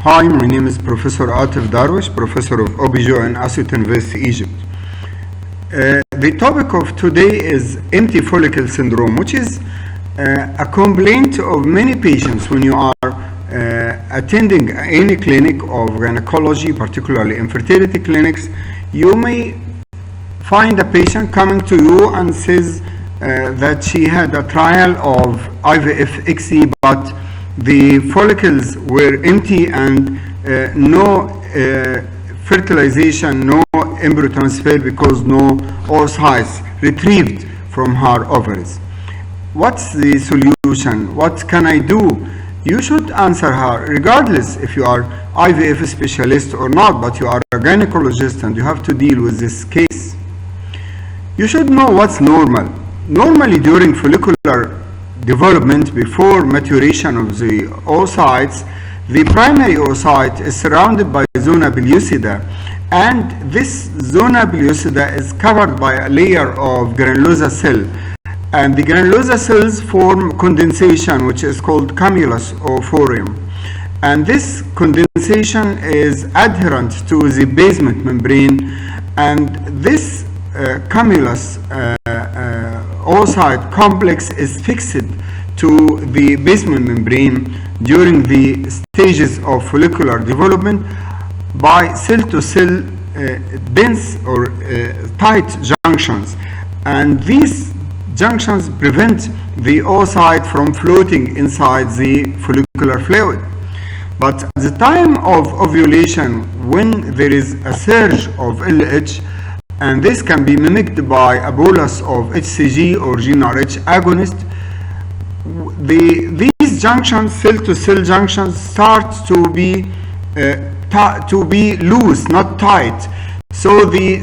Hi, my name is Professor Atif Darwish, Professor of OBGYN in Asyut University, Egypt. The topic of today is empty follicle syndrome, which is a complaint of many patients when you are attending any clinic of gynecology, particularly infertility clinics. You may find a patient coming to you and says that she had a trial of IVF-XE, but the follicles were empty and no fertilization, no embryo transfer because no oocytes retrieved from her ovaries. What's the solution? What can I do? You should answer her regardless if you are IVF specialist or not, but you are a gynecologist and you have to deal with this case. You should know what's normal. Normally during follicular development, before maturation of the oocytes, the primary oocyte is surrounded by zona pellucida, and this zona pellucida is covered by a layer of granulosa cell, and the granulosa cells form condensation, which is called cumulus or forium, and this condensation is adherent to the basement membrane, and this cumulus oocyte complex is fixed to the basement membrane during the stages of follicular development by cell-to-cell dense or tight junctions, and these junctions prevent the oocyte from floating inside the follicular fluid. But at the time of ovulation, when there is a surge of LH, and this can be mimicked by a bolus of HCG or GnRH agonist, these junctions, cell-to-cell junctions, start to be loose, not tight. So the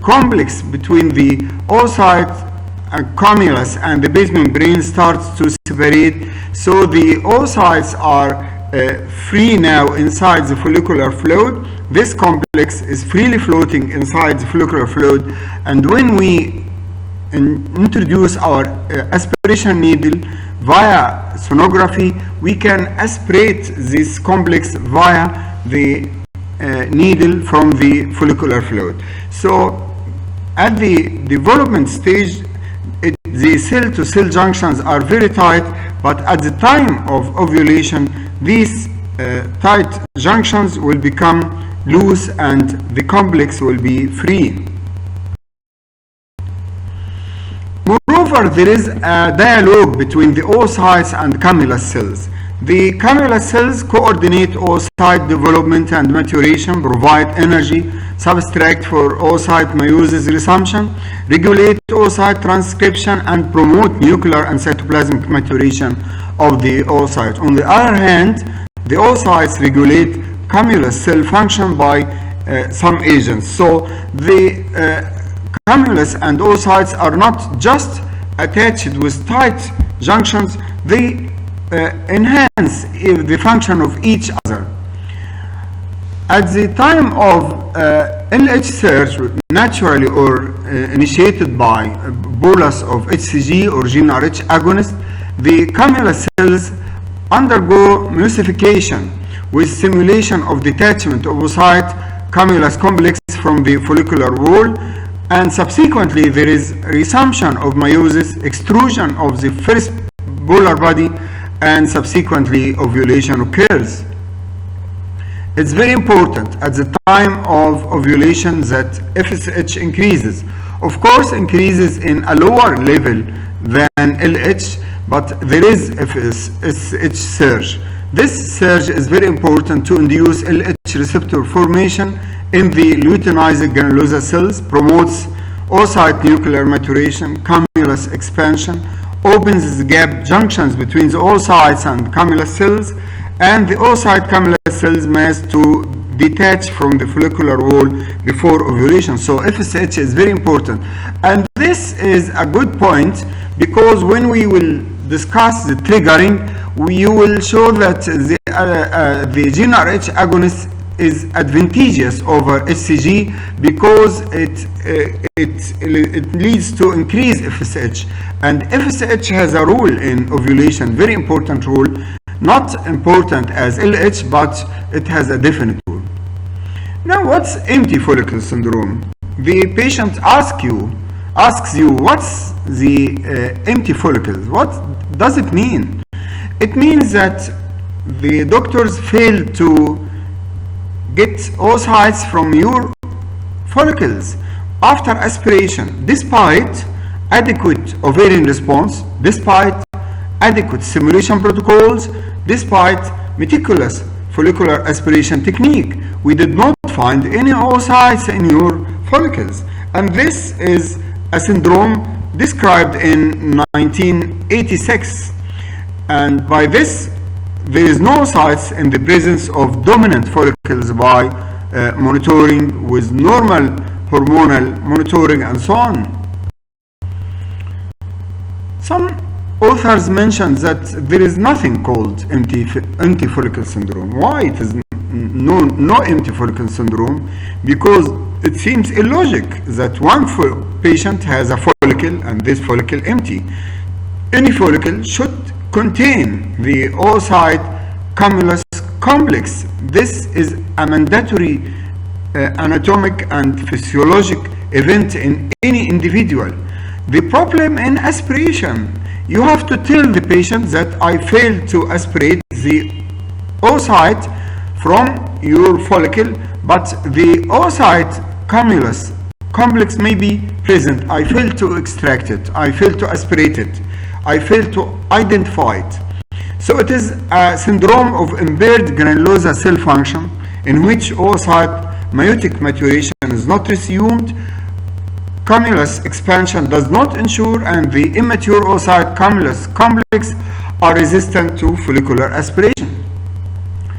complex between the oocyte cumulus and the base membrane starts to separate. So the oocytes are free now inside the follicular fluid. This complex is freely floating inside the follicular fluid, and when we introduce our aspiration needle via sonography, we can aspirate this complex via the needle from the follicular fluid. So at the development stage, the cell-to-cell junctions are very tight, but at the time of ovulation, these tight junctions will become loose and the complex will be free. Moreover, there is a dialogue between the oocytes and cumulus cells. The cumulus cells coordinate oocyte development and maturation, provide energy, substrate for oocyte meiosis resumption, regulate oocyte transcription, and promote nuclear and cytoplasmic maturation of the oocyte. On the other hand, the oocytes regulate cumulus cell function by some agents. So the cumulus and oocytes are not just attached with tight junctions, they enhance the function of each other. At the time of LH surge, naturally or initiated by bolus of HCG or GnRH agonist, the cumulus cells undergo emulsification with simulation of detachment of oocyte cumulus complex from the follicular wall, and subsequently there is resumption of meiosis, extrusion of the first polar body, and subsequently ovulation occurs. It's very important at the time of ovulation that FSH increases. Of course, increases in a lower level than LH, but there is FSH surge. This surge is very important to induce LH receptor formation in the luteinized granulosa cells, promotes oocyte nuclear maturation, cumulus expansion, opens the gap junctions between the oocytes and cumulus cells, and the oocyte cumulus cells mass to detach from the follicular wall before ovulation. So FSH is very important, and this is a good point because when we will discuss the triggering, you will show that the GnRH agonist is advantageous over HCG because it leads to increased FSH, and FSH has a role in ovulation, very important role, not important as LH, but it has a definite role. Now, what's empty follicle syndrome? The patient asks you, what's the empty follicles? What does it mean? It means that the doctors fail to get oocytes from your follicles after aspiration, despite adequate ovarian response, despite adequate stimulation protocols, despite meticulous follicular aspiration technique. We did not find any oocytes in your follicles, and this is a syndrome described in 1986, and by this there is no oocytes in the presence of dominant follicles by monitoring with normal hormonal monitoring and so on. Some authors mention that there is nothing called empty follicle syndrome. Why it is no empty follicle syndrome? Because it seems illogic that one patient has a follicle and this follicle empty. Any follicle should contain the oocyte cumulus complex. This is a mandatory anatomic and physiologic event in any individual. The problem in aspiration, you have to tell the patient that I failed to aspirate the oocyte from your follicle, but the oocyte cumulus complex may be present. I failed to extract it, I failed to aspirate it, I failed to identify it. So it is a syndrome of impaired granulosa cell function in which oocyte meiotic maturation is not resumed, cumulus expansion does not ensure, and the immature oocyte cumulus complex are resistant to follicular aspiration.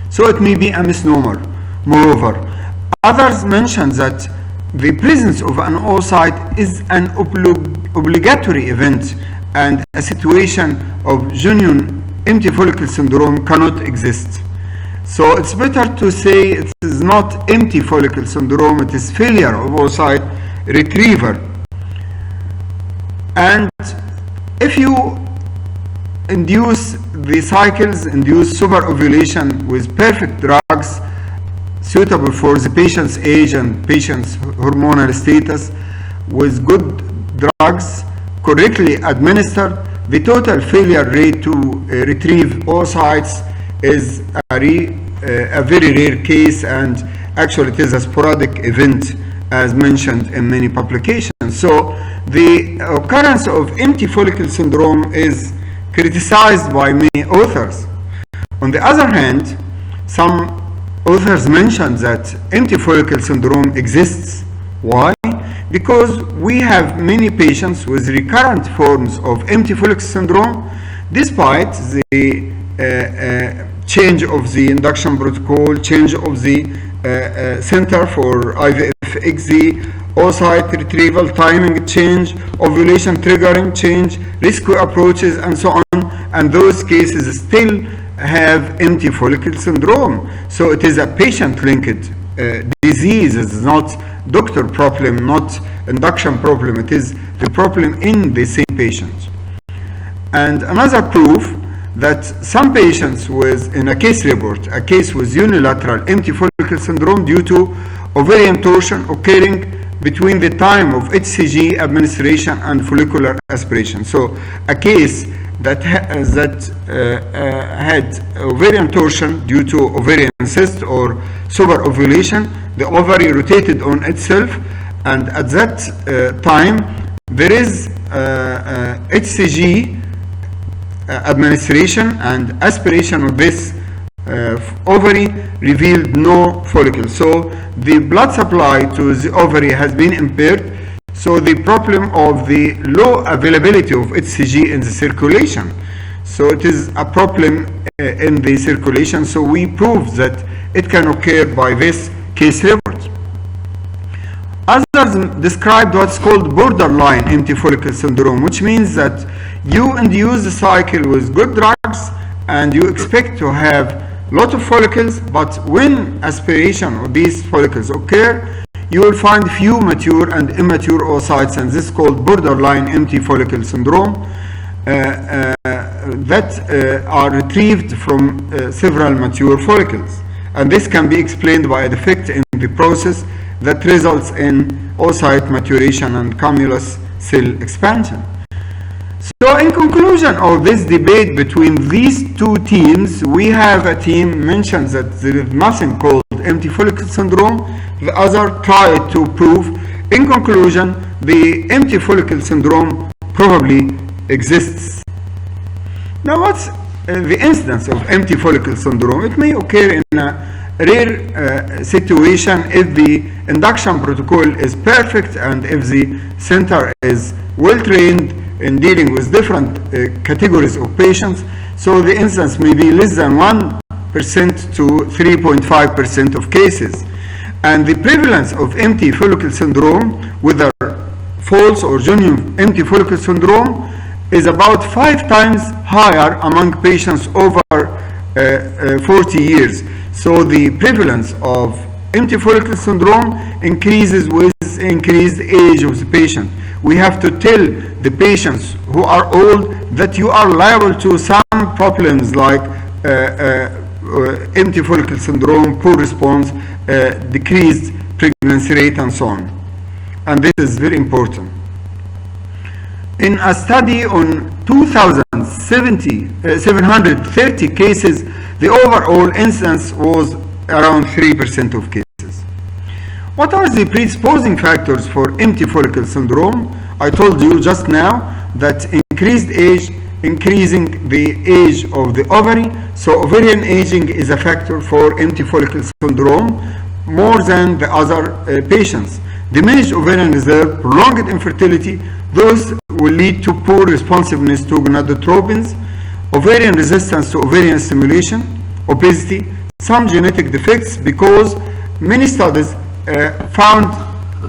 So it may be a misnomer. Moreover, others mention that the presence of an oocyte is an obligatory event, and a situation of genuine empty follicle syndrome cannot exist. So it's better to say it is not empty follicle syndrome, it is failure of oocyte retrieval. And if you induce the cycles, induce superovulation with perfect drugs suitable for the patient's age and patient's hormonal status, with good drugs correctly administered, the total failure rate to retrieve oocytes is a very rare case, and actually it is a sporadic event as mentioned in many publications. So the occurrence of empty follicle syndrome is criticized by many authors. On the other hand, some authors mention that empty follicle syndrome exists. Why? Because we have many patients with recurrent forms of empty follicle syndrome, despite the change of the induction protocol, change of the center for IVF-XZ, oocyte retrieval timing change, ovulation triggering change, rescue approaches, and so on, and those cases still have empty follicle syndrome. So it is a patient-linked disease. It is not doctor problem, not induction problem. It is the problem in the same patient. And another proof that some patients with, in a case report, a case with unilateral empty follicle syndrome due to ovarian torsion occurring between the time of HCG administration and follicular aspiration. So a case that had ovarian torsion due to ovarian cyst or superovulation, the ovary rotated on itself, and at that time there is HCG administration and aspiration of this ovary revealed no follicle. So the blood supply to the ovary has been impaired. So the problem of the low availability of HCG in the circulation. So it is a problem in the circulation. So we prove that it can occur by this case report. Others described what's called borderline empty follicle syndrome, which means that you induce the cycle with good drugs and you expect to have a lot of follicles, but when aspiration of these follicles occur, you will find few mature and immature oocytes, and this is called borderline empty follicle syndrome. that are retrieved from several mature follicles. And this can be explained by a defect in the process that results in oocyte maturation and cumulus cell expansion. So in conclusion of this debate between these two teams, we have a team mentions that there is nothing called empty follicle syndrome. The other tried to prove. In conclusion, the empty follicle syndrome probably exists. Now, what's the incidence of empty follicle syndrome? It may occur in a rare situation if the induction protocol is perfect and if the center is well trained in dealing with different categories of patients. So the incidence may be less than 1% to 3.5% of cases. And the prevalence of empty follicle syndrome, whether false or genuine empty follicle syndrome, is about 5 times higher among patients over 40 years. So the prevalence of empty follicle syndrome increases with increased age of the patient. We have to tell the patients who are old that you are liable to some problems like empty follicle syndrome, poor response, decreased pregnancy rate, and so on. And this is very important. In a study on 2,730 cases, the overall incidence was around 3% of cases. What are the predisposing factors for empty follicle syndrome? I told you just now that increased age, increasing the age of the ovary. So ovarian aging is a factor for empty follicle syndrome more than the other patients. Diminished ovarian reserve, prolonged infertility, those will lead to poor responsiveness to gonadotropins, ovarian resistance to ovarian stimulation, obesity, some genetic defects, because many studies found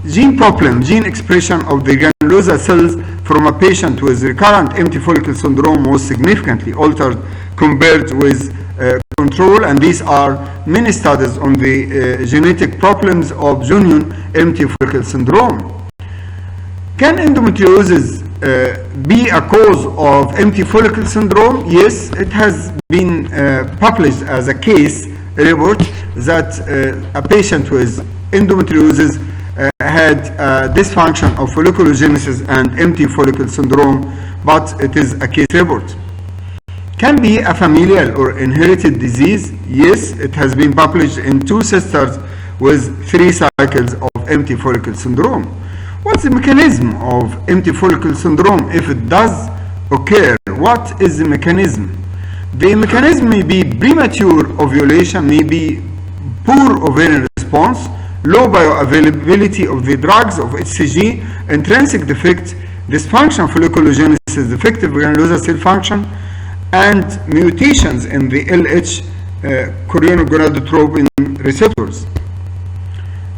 gene expression of the granulosa cells from a patient with recurrent empty follicle syndrome was significantly altered compared with control, and these are many studies on the genetic problems of genuine empty follicle syndrome. Can endometriosis be a cause of empty follicle syndrome? Yes, it has been published as a case report that a patient with endometriosis had dysfunction of folliculogenesis and empty follicle syndrome, but it is a case report. Can be a familial or inherited disease? Yes, it has been published in 2 sisters with 3 cycles of empty follicle syndrome. What's the mechanism of empty follicle syndrome if it does occur? What is the mechanism? The mechanism may be premature ovulation, may be poor ovarian response, low bioavailability of the drugs of HCG, intrinsic defect, dysfunction folliculogenesis, defective granulosa cell function, and mutations in the LH choriogonadotropin receptors.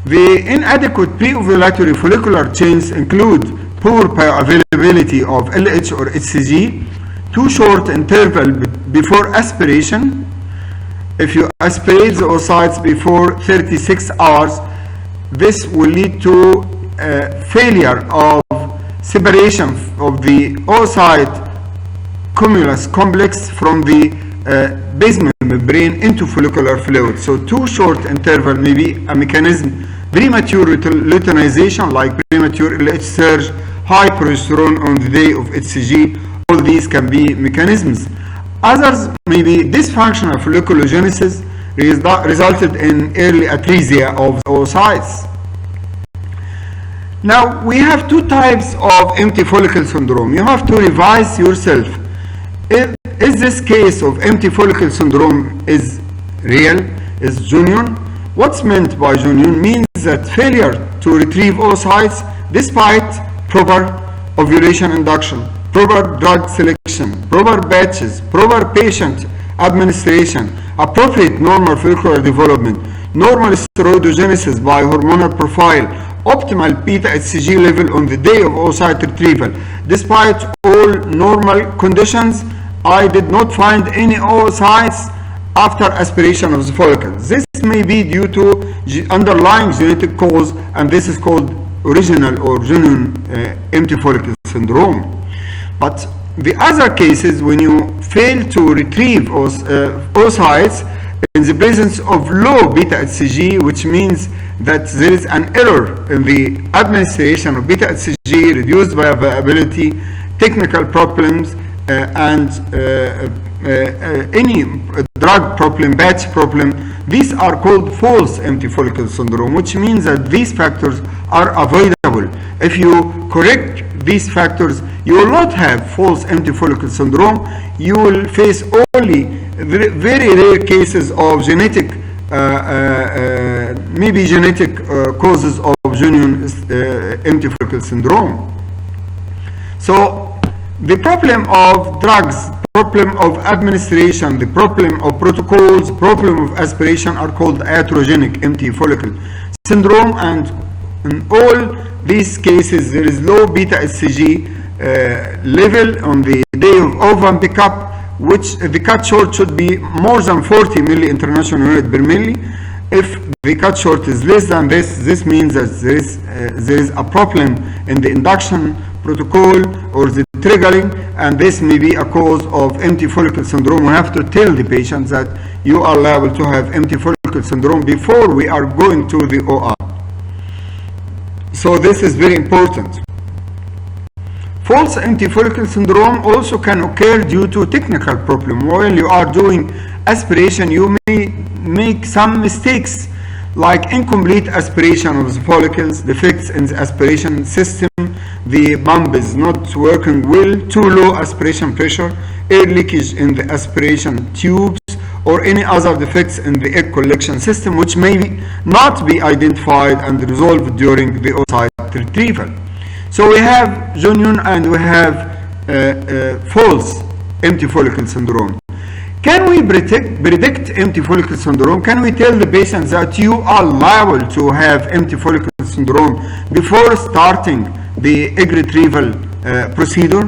The inadequate preovulatory follicular chains include poor bioavailability of LH or HCG, too short interval before aspiration. If you aspirate the oocytes before 36 hours, this will lead to failure of separation of the oocyte cumulus complex from the basement membrane into follicular fluid. So too short interval may be a mechanism. Premature luteinization, like premature LH surge, high progesterone on the day of HCG, all these can be mechanisms. Others may be dysfunctional folliculogenesis resulted in early atresia of the oocytes. Now, we have 2 types of empty follicle syndrome. You have to revise yourself. Is this case of empty follicle syndrome is real, is genuine? What's meant by genuine means that failure to retrieve oocytes despite proper ovulation induction, proper drug selection, proper batches, proper patient administration, appropriate normal follicular development, normal steroidogenesis by hormonal profile, optimal beta HCG level on the day of oocyte retrieval. Despite all normal conditions, I did not find any oocytes after aspiration of the follicle. This may be due to underlying genetic cause, and this is called original or genuine empty follicle syndrome. But the other cases, when you fail to retrieve oocytes in the presence of low beta HCG, which means that there is an error in the administration of beta HCG, reduced bioavailability, technical problems, and any drug problem, batch problem, these are called false empty follicle syndrome, which means that these factors are avoidable. If you correct these factors, you will not have false empty follicle syndrome. You will face only very rare cases of genetic, maybe genetic causes of genuine empty follicle syndrome. So the problem of drugs, problem of administration, the problem of protocols, problem of aspiration are called latrogenic empty follicle syndrome, and in all these cases there is low beta HCG level on the day of ovum pickup, which the cut short should be more than 40 milli international unit per milli. If the cut short is less than this means that there is a problem in the induction protocol or the triggering, and this may be a cause of empty follicle syndrome. We have to tell the patient that you are liable to have empty follicle syndrome before we are going to the OR. So this is very important. False empty follicle syndrome also can occur due to technical problem. While you are doing aspiration, you may make some mistakes, like incomplete aspiration of the follicles, defects in the aspiration system, the pump is not working well, too low aspiration pressure, air leakage in the aspiration tubes, or any other defects in the egg collection system, which may not be identified and resolved during the oocyte retrieval. So we have genuine and we have false empty follicle syndrome. Can we predict empty follicle syndrome? Can we tell the patient that you are liable to have empty follicle syndrome before starting the egg retrieval procedure?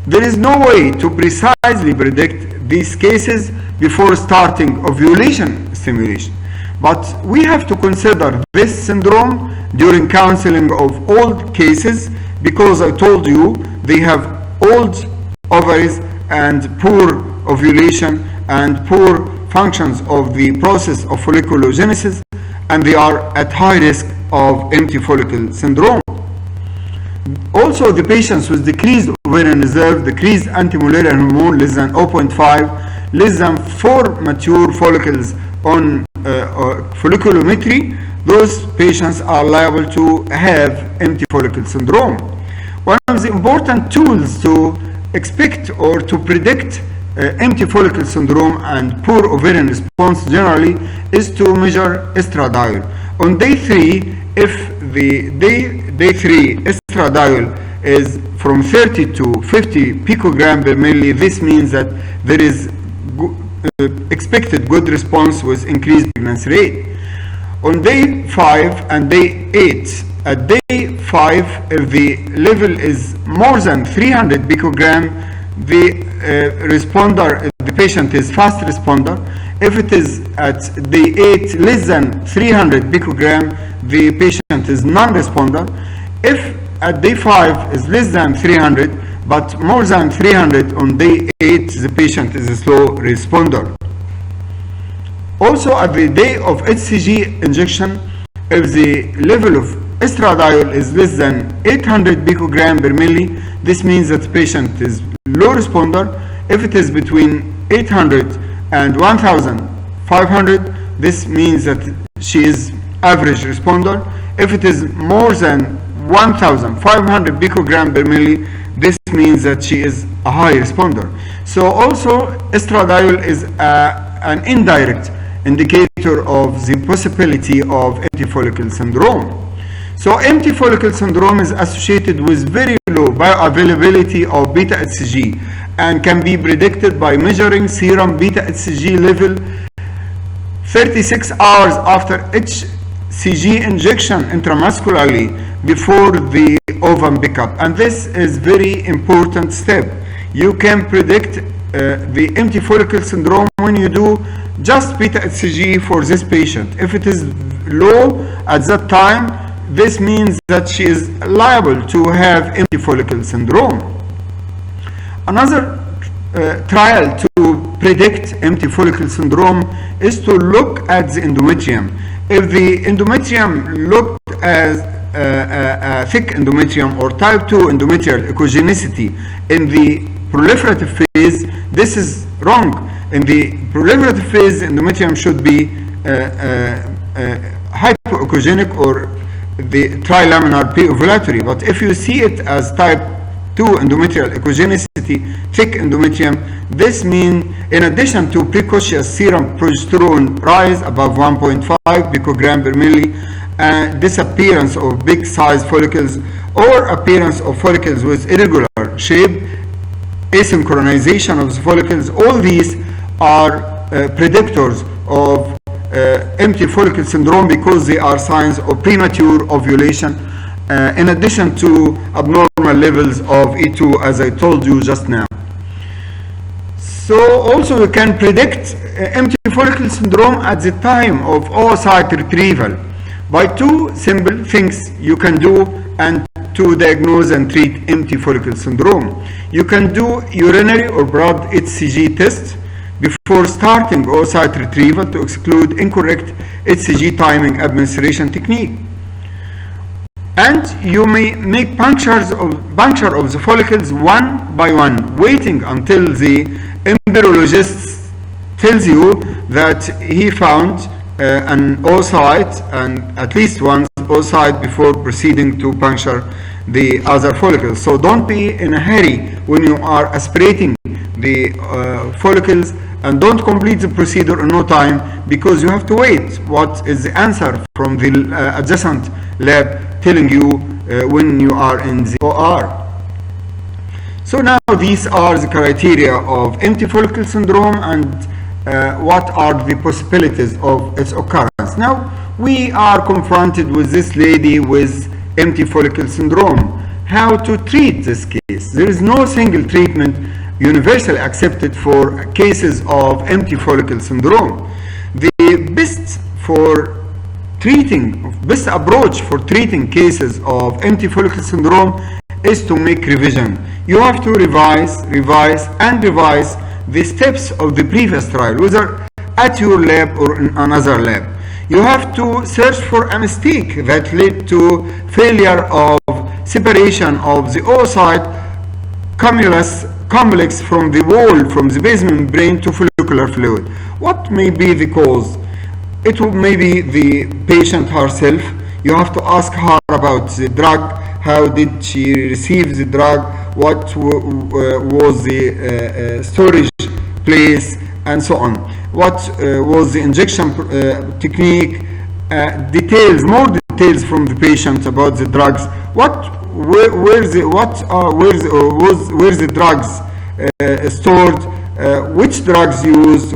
There is no way to precisely predict these cases before starting ovulation stimulation. But we have to consider this syndrome during counseling of old cases, because I told you they have old ovaries and poor ovulation and poor functions of the process of folliculogenesis, and they are at high risk of empty follicle syndrome. Also, the patients with decreased ovarian reserve, decreased anti-mullerian hormone less than 0.5, less than 4 mature follicles on folliculometry, those patients are liable to have empty follicle syndrome. One of the important tools to expect or to predict empty follicle syndrome and poor ovarian response generally is to measure estradiol. On day 3, if the day 3 estradiol is from 30 to 50 picogram per milli, this means that there is expected good response with increased pregnancy rate. On day 5 and day 8, at day 5, if the level is more than 300 picogram, the responder, the patient is fast responder. If it is at day 8 less than 300 picogram, the patient is non-responder. If at day 5 is less than 300 but more than 300 on day 8, the patient is a slow responder. Also, at the day of HCG injection, if the level of estradiol is less than 800 picogram per milli, this means that the patient is low responder. If it is between 800 and 1500, this means that she is average responder. If it is more than 1500 picogram per milli, this means that she is a high responder. So also estradiol is an indirect indicator of the possibility of empty follicle syndrome. So empty follicle syndrome is associated with very low bioavailability of beta HCG and can be predicted by measuring serum beta HCG level 36 hours after HCG injection intramuscularly before the ovum pickup. And this is very important step. You can predict the empty follicle syndrome when you do just beta HCG for this patient. If it is low at that time, this means that she is liable to have empty follicle syndrome. Another trial to predict empty follicle syndrome is to look at the endometrium. If the endometrium looked as a thick endometrium or type 2 endometrial echogenicity in the proliferative phase, this is wrong. In the proliferative phase, endometrium should be hypoechogenic or the trilaminar preovulatory. But if you see it as type 2 endometrial echogenicity, thick endometrium, this means in addition to precocious serum progesterone rise above 1.5 picogram per milli, disappearance of big size follicles or appearance of follicles with irregular shape, asynchronization of the follicles, all these are predictors of empty follicle syndrome because they are signs of premature ovulation, in addition to abnormal levels of E2 as I told you just now. So also you can predict empty follicle syndrome at the time of oocyte retrieval by two simple things you can do and to diagnose and treat empty follicle syndrome. You can do urinary or blood HCG test before starting oocyte retrieval to exclude incorrect HCG timing administration technique. And you may make puncture of the follicles one by one, waiting until the embryologist tells you that he found an oocyte and at least one oocyte before proceeding to puncture the other follicles. So don't be in a hurry when you are aspirating the follicles, and don't complete the procedure in no time because you have to wait what is the answer from the adjacent lab telling you when you are in the OR. So now these are the criteria of empty follicle syndrome and what are the possibilities of its occurrence. Now we are confronted with this lady with empty follicle syndrome. How to treat this case? There is no single treatment universally accepted for cases of empty follicle syndrome. The best approach for treating cases of empty follicle syndrome is to make revision. You have to revise the steps of the previous trial, whether at your lab or in another lab. You have to search for a mistake that led to failure of separation of the oocyte complex from the wall, from the basement membrane to follicular fluid. What may be the cause? It may be the patient herself. You have to ask her about the drug. How did she receive the drug? What was the storage place, and so on? What was the injection technique? More details from the patient about the drugs. Where the drugs stored? Which drugs used?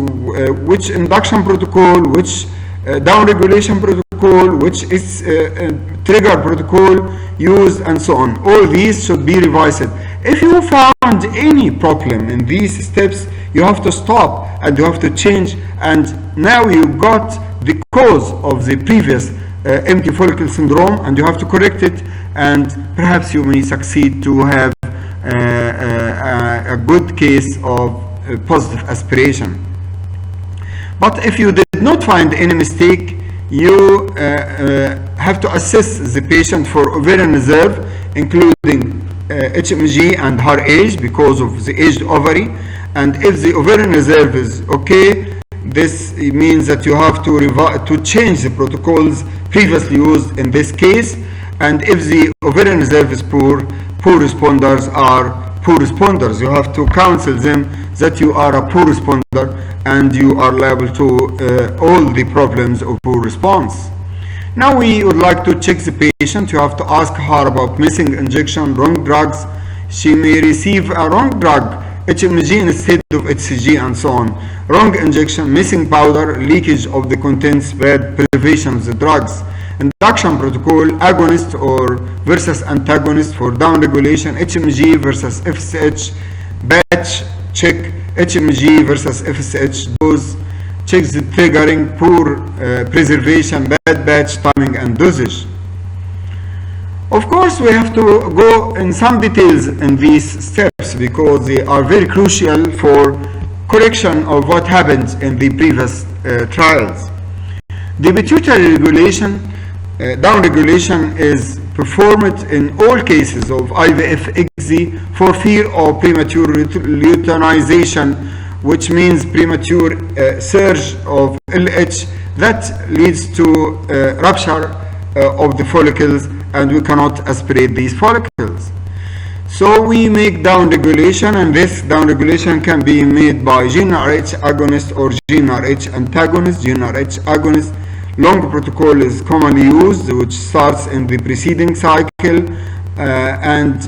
Which induction protocol? Which downregulation protocol? Which is trigger protocol used, and so on. All these should be revised. If you found any problem in these steps, you have to stop and you have to change, and now you got the cause of the previous empty follicle syndrome and you have to correct it, and perhaps you may succeed to have a good case of positive aspiration. But if you did not find any mistake, you have to assess the patient for ovarian reserve, including HMG and her age because of the aged ovary. And if the ovarian reserve is okay, this means that you have to change the protocols previously used in this case. And if the ovarian reserve is poor responders are poor responders. You have to counsel them that you are a poor responder and you are liable to all the problems of poor response. Now we would like to check the patient. You have to ask her about missing injection, wrong drugs. She may receive a wrong drug, HMG instead of HCG, and so on. Wrong injection, missing powder, leakage of the contents, bad privation of the drugs. Induction protocol, agonist or versus antagonist for downregulation, HMG versus FSH, batch check, HMG versus FSH dose, check the triggering, poor preservation, bad batch timing and dosage. Of course, we have to go in some details in these steps because they are very crucial for correction of what happened in the previous trials. The pituitary regulation, downregulation, is performed in all cases of IVF ICSI for fear of premature luteinization, which means premature surge of LH that leads to rupture of the follicles, and we cannot aspirate these follicles. So we make downregulation, and this downregulation can be made by GnRH agonist or GnRH antagonist. GnRH agonist long protocol is commonly used, which starts in the preceding cycle and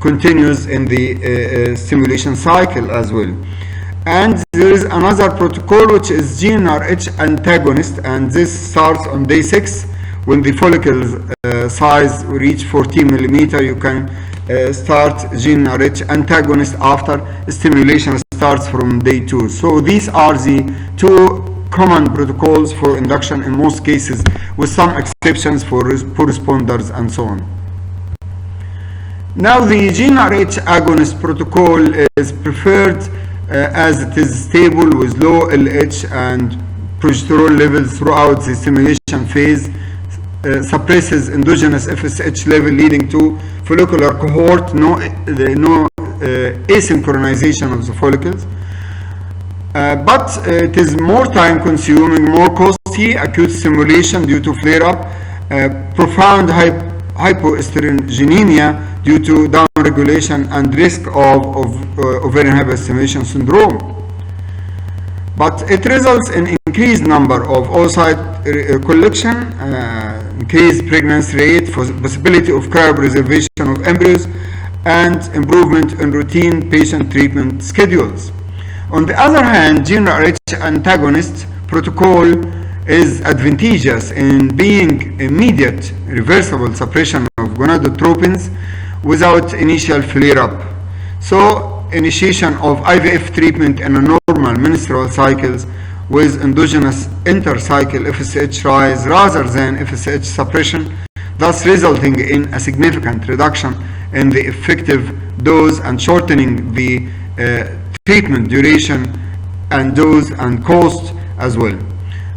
continues in the stimulation cycle as well. And there is another protocol which is GnRH antagonist, and this starts on day 6 when the follicle size reach 14 millimeter. You can start GnRH antagonist after stimulation starts from day 2. So these are the two common protocols for induction in most cases, with some exceptions for poor responders and so on. Now the GnRH agonist protocol is preferred as it is stable with low LH and progesterone levels throughout the stimulation phase, suppresses endogenous FSH level leading to follicular cohort, no asynchronization of the follicles. But it is more time consuming, more costly, acute stimulation due to flare-up, profound hypoestrogenemia due to downregulation, and risk of ovarian hyperestimulation syndrome. But it results in increased number of oocyte collection, increased pregnancy rate, possibility of cryopreservation of embryos, and improvement in routine patient treatment schedules. On the other hand, GnRH antagonist protocol is advantageous in being immediate reversible suppression of gonadotropins without initial flare-up. So initiation of IVF treatment in a normal menstrual cycles with endogenous intercycle FSH rise rather than FSH suppression, thus resulting in a significant reduction in the effective dose and shortening the treatment duration and dose and cost as well.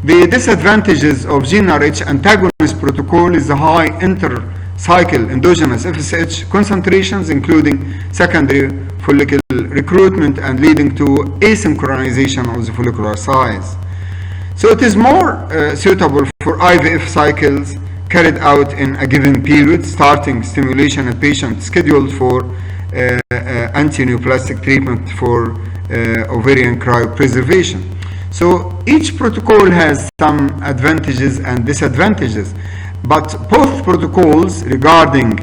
The disadvantages of GnRH antagonist protocol is the high intercycle endogenous FSH concentrations, including secondary follicle recruitment and leading to asynchronization of the follicular size. So it is more suitable for IVF cycles carried out in a given period, starting stimulation at patient scheduled for antineoplastic treatment for ovarian cryopreservation. So each protocol has some advantages and disadvantages, but both protocols regarding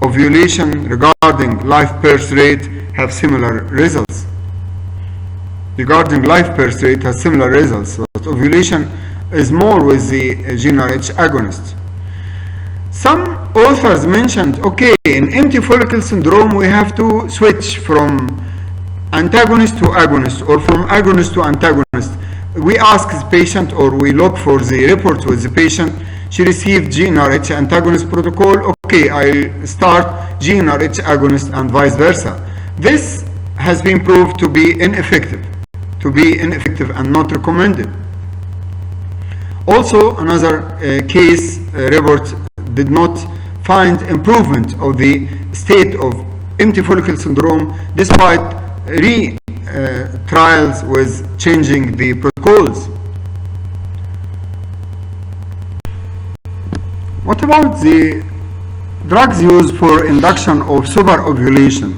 ovulation, regarding live birth rate, have similar results. Regarding live birth rate has similar results, but ovulation is more with the GnRH agonist. Some authors mentioned, okay, in empty follicle syndrome we have to switch from antagonist to agonist or from agonist to antagonist. We ask the patient, or we look for the report with the patient. She received GnRH antagonist protocol. Okay, I start GnRH agonist and vice versa. This has been proved to be ineffective and not recommended. Also, another case report did not find improvement of the state of empty follicle syndrome despite trials with changing the protocols. What about the drugs used for induction of superovulation?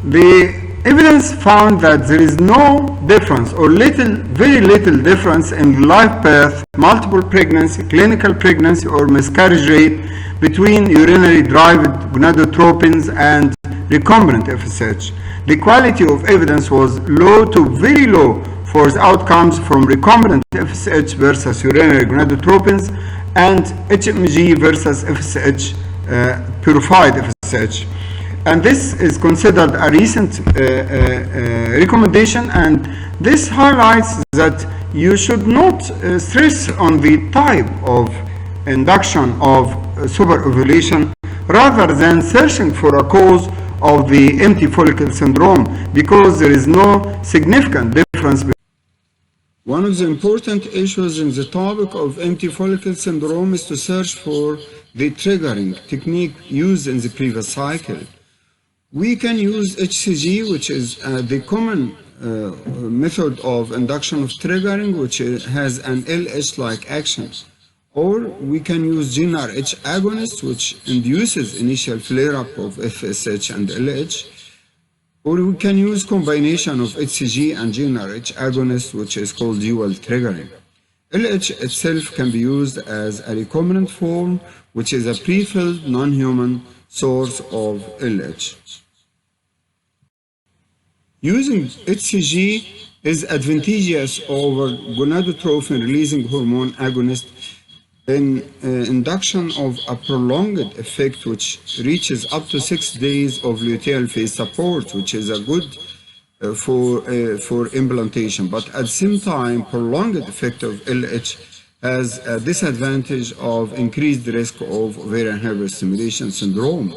The evidence found that there is no difference or very little difference in live birth, multiple pregnancy, clinical pregnancy, or miscarriage rate between urinary derived gonadotropins and recombinant FSH. The quality of evidence was low to very low for the outcomes from recombinant FSH versus urinary gonadotropins and HMG versus FSH, purified FSH. And this is considered a recent recommendation, and this highlights that you should not stress on the type of induction of superovulation rather than searching for a cause of the empty follicle syndrome, because there is no significant difference. One of the important issues in the topic of empty follicle syndrome is to search for the triggering technique used in the previous cycle. We can use HCG, which is the common method of induction of triggering, which has an LH-like action. Or we can use GnRH agonist, which induces initial flare-up of FSH and LH. Or we can use combination of HCG and GnRH agonist, which is called dual triggering. LH itself can be used as a recombinant form, which is a pre-filled non-human source of LH. Using HCG is advantageous over gonadotrophin-releasing hormone agonist in induction of a prolonged effect which reaches up to 6 days of luteal phase support, which is a good for implantation. But at the same time, prolonged effect of LH has a disadvantage of increased risk of ovarian hyperstimulation syndrome.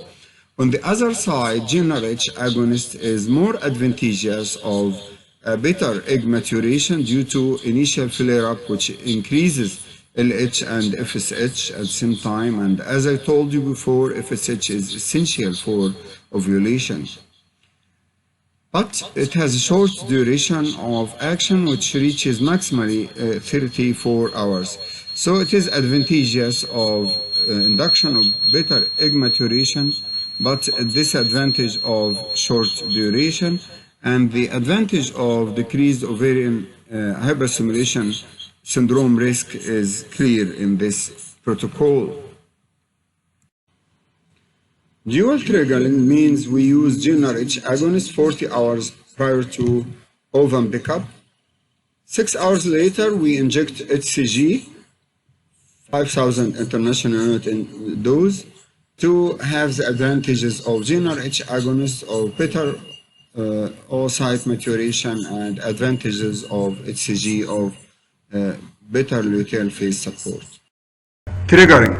On the other side, GnRH agonist is more advantageous of a better egg maturation due to initial flare-up, which increases LH and FSH at the same time. And as I told you before, FSH is essential for ovulation. But it has a short duration of action, which reaches maximally 34 hours. So it is advantageous of induction of better egg maturation, but a disadvantage of short duration, and the advantage of decreased ovarian hyperstimulation syndrome risk is clear in this protocol. Dual triggering means we use GnRH agonist 40 hours prior to ovum pickup. 6 hours later, we inject HCG, 5,000 international unit in dose, to have the advantages of GnRH agonist of better oocyte maturation and advantages of HCG of better luteal phase support. Triggering.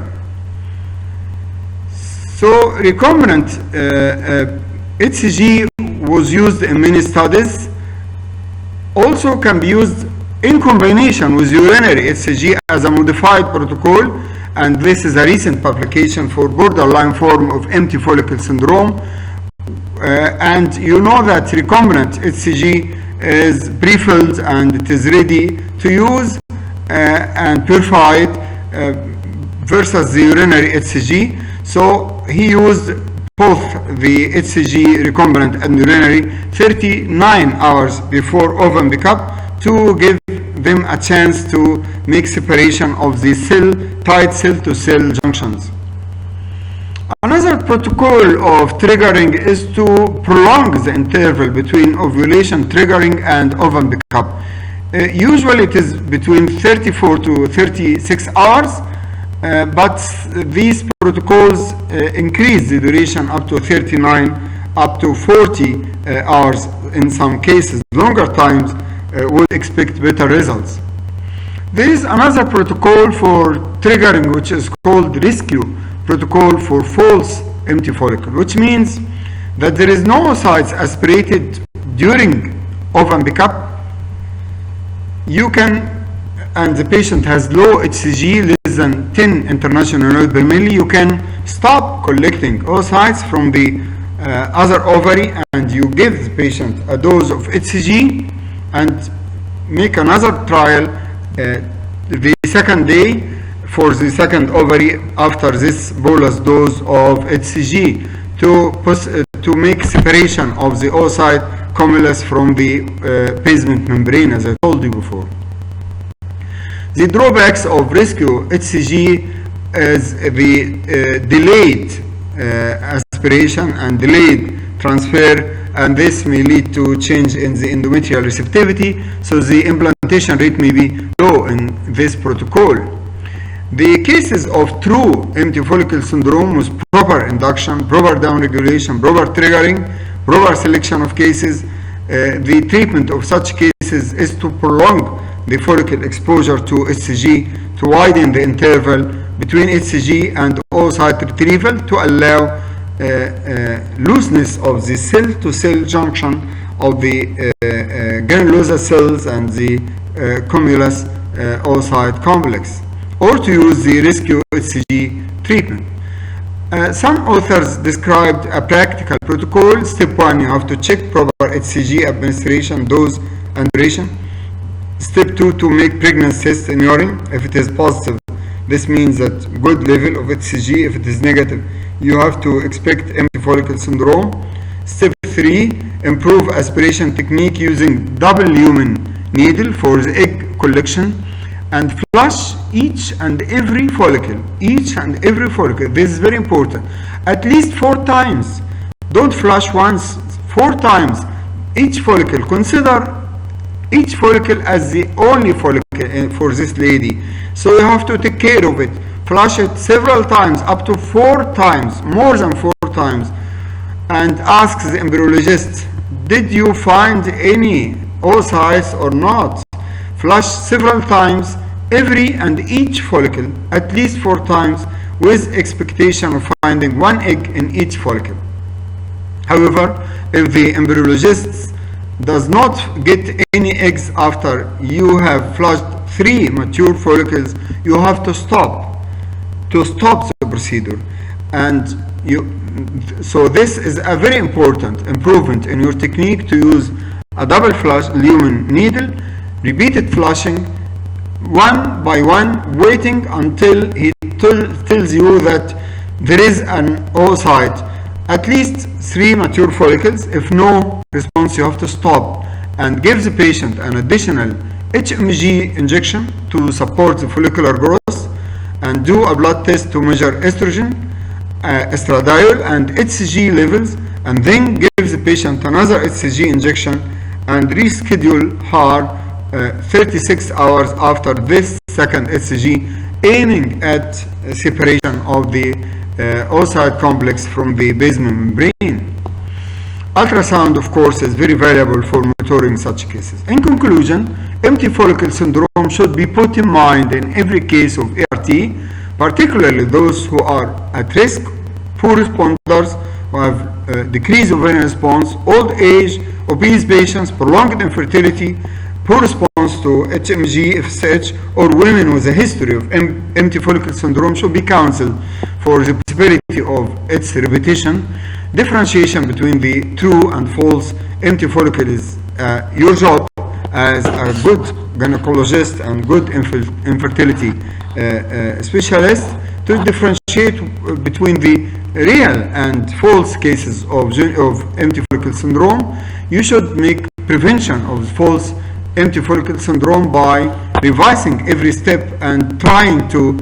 So recombinant HCG was used in many studies. Also can be used in combination with urinary HCG as a modified protocol, and this is a recent publication for borderline form of empty follicle syndrome. And you know that recombinant HCG is pre-filled and it is ready to use and purified versus the urinary HCG. So he used both the HCG recombinant and urinary 39 hours before ovum pickup to give them a chance to make separation of the tight cell-to-cell junctions. Another protocol of triggering is to prolong the interval between ovulation triggering and ovum pickup. Usually it is between 34 to 36 hours, but these protocols increase the duration up to 39, up to 40 hours in some cases. Longer times would expect better results. There is another protocol for triggering which is called rescue protocol for false empty follicle, which means that there is no oocytes aspirated during ovum pickup. You can, and the patient has low HCG less than 10 international units per milli, you can stop collecting oocytes from the other ovary, and you give the patient a dose of HCG and make another trial the second day for the second ovary after this bolus dose of HCG to make separation of the oocyte cumulus from the basement membrane, as I told you before. The drawbacks of rescue HCG is the delayed aspiration and delayed transfer, and this may lead to change in the endometrial receptivity, so the implantation rate may be low in this protocol. The cases of true empty follicle syndrome with proper induction, proper downregulation, proper triggering, proper selection of cases, the treatment of such cases is to prolong the follicle exposure to HCG, to widen the interval between HCG and oocyte retrieval to allow looseness of the cell-to-cell junction of the granulosa cells and the cumulus oocyte complex, or to use the rescue HCG treatment. Some authors described a practical protocol. Step 1, you have to check proper HCG administration, dose, and duration. Step 2, to make pregnancy test in urine. If it is positive, this means that good level of HCG. If it is negative, you have to expect empty follicle syndrome. Step 3, improve aspiration technique using double lumen needle for the egg collection, and flush each and every follicle. This is very important. At least 4 times. Don't flush once, 4 times. Each follicle. Consider each follicle as the only follicle for this lady. So you have to take care of it. Flush it several times, up to 4 times, more than 4 times. And ask the embryologist, did you find any oocytes or not? Flush several times every and each follicle, at least 4 times, with expectation of finding 1 egg in each follicle. However, if the embryologist does not get any eggs after you have flushed 3 mature follicles, you have to stop the procedure. And so this is a very important improvement in your technique, to use a double flush lumen needle, repeated flushing, one by one, waiting until he tells you that there is an oocyte, at least 3 mature follicles. If no response, you have to stop and give the patient an additional HMG injection to support the follicular growth, and do a blood test to measure estrogen, estradiol, and HCG levels, and then give the patient another HCG injection and reschedule her 36 hours after this second HCG, aiming at separation of the oocyte complex from the basement membrane. Ultrasound, of course, is very valuable for monitoring such cases. In conclusion, empty follicle syndrome should be put in mind in every case of ART, particularly those who are at risk, poor responders who have decreased ovarian response, old age, obese patients, prolonged infertility, poor response to HMG, FSH, or women with a history of empty follicle syndrome should be counseled for the possibility of its repetition. Differentiation between the true and false empty follicle is your job as a good gynecologist and good infertility specialist, to differentiate between the real and false cases of empty follicle syndrome. You should make prevention of false empty follicle syndrome by revising every step and trying to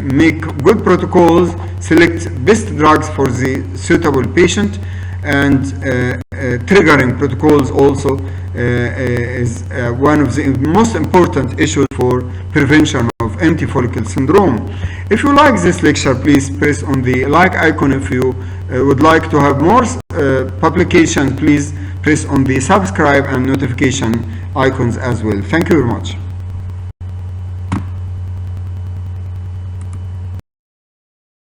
make good protocols, select best drugs for the suitable patient, and triggering protocols also is one of the most important issues for prevention of empty follicle syndrome. If you like this lecture, please press on the like icon. If you would like to have more publication, please press on the subscribe and notification icons as well. Thank you very much.